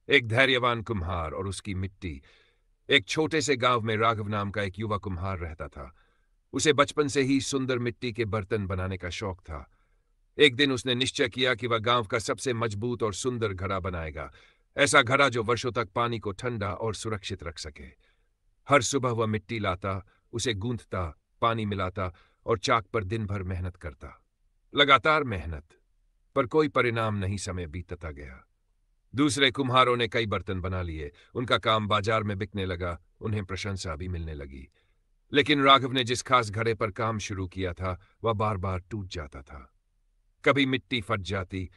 एक धैर्यवान कुम्हार और उसकी मिट्टी। एक छोटे से गांव में राघव नाम का एक युवा कुम्हार रहता था। उसे बचपन से ही सुंदर मिट्टी के बर्तन बनाने का शौक था। एक दिन उसने निश्चय किया कि वह गांव का सबसे मजबूत और सुंदर घड़ा बनाएगा। ऐसा घड़ा जो वर्षों तक पानी को ठंडा और सुरक्षित रख सके। हर सुबह वह मिट्टी लाता, उसे गूंथता, पानी मिलाता और चाक पर दिन भर मेहनत करता। लगातार मेहनत, पर कोई परिणाम नहीं। समय बीतता गया। दूसरे कुम्हारों ने कई बर्तन बना लिए। उनका काम बाजार में बिकने लगा। उन्हें प्रशंसा भी मिलने लगी। लेकिन राघव ने जिस खास घड़े पर काम शुरू किया था, वह बार बार टूट जाता था। कभी मिट्टी फट जाती,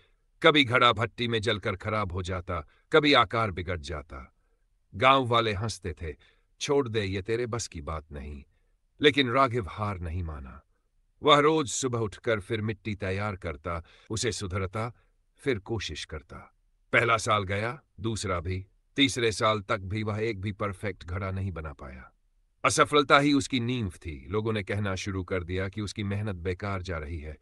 कभी घड़ा भट्टी में जलकर खराब हो जाता, कभी आकार बिगड़ जाता। गांव वाले हंसते थे, छोड़ दे, ये तेरे बस की बात नहीं। लेकिन राघव हार नहीं माना। वह रोज सुबह उठकर फिर मिट्टी तैयार करता, उसे सुधरता, फिर कोशिश करता। पहला साल गया, दूसरा भी, तीसरे साल तक भी वह एक भी परफेक्ट घड़ा नहीं बना पाया। असफलता ही उसकी नींव थी। लोगों ने कहना शुरू कर दिया कि उसकी मेहनत बेकार जा रही है।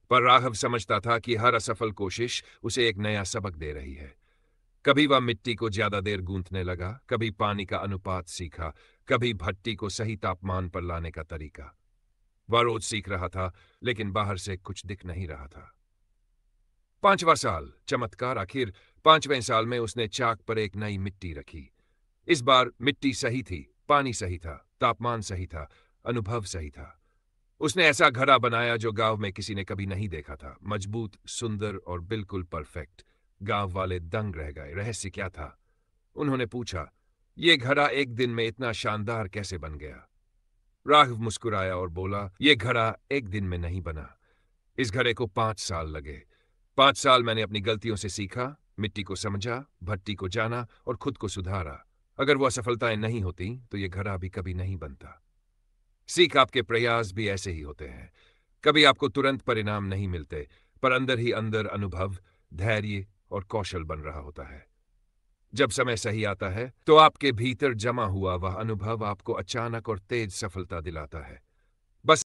पर राघव समझता था कि हर असफल कोशिश उसे एक नया सबक दे रही है। कभी वह मिट्टी को ज्यादा देर गूंथने लगा, कभी पानी का अनुपात सीखा, कभी भट्टी को सही तापमान पर लाने का तरीका। वह रोज सीख रहा था, लेकिन बाहर से कुछ दिख नहीं रहा था। पांचवा साल, चमत्कार। आखिर पांचवें साल में उसने चाक पर एक नई मिट्टी रखी। इस बार मिट्टी सही थी, पानी सही था, तापमान सही था, अनुभव सही था। उसने ऐसा घड़ा बनाया जो गांव में किसी ने कभी नहीं देखा था। मजबूत, सुंदर और बिल्कुल परफेक्ट। गांव वाले दंग रह गए। रहस्य क्या था? उन्होंने पूछा, यह घड़ा एक दिन में इतना शानदार कैसे बन गया? राघव मुस्कुराया और बोला, यह घड़ा एक दिन में नहीं बना। इस घड़े को 5 साल लगे। 5 साल मैंने अपनी गलतियों से सीखा, मिट्टी को समझा, भट्टी को जाना और खुद को सुधारा। अगर वो असफलताएं नहीं होती तो यह घड़ा भी कभी नहीं बनता। सीख आपके प्रयास भी ऐसे ही होते हैं। कभी आपको तुरंत परिणाम नहीं मिलते, पर अंदर ही अंदर अनुभव, धैर्य और कौशल बन रहा होता है। जब समय सही आता है तो आपके भीतर जमा हुआ वह अनुभव आपको अचानक और तेज सफलता दिलाता है।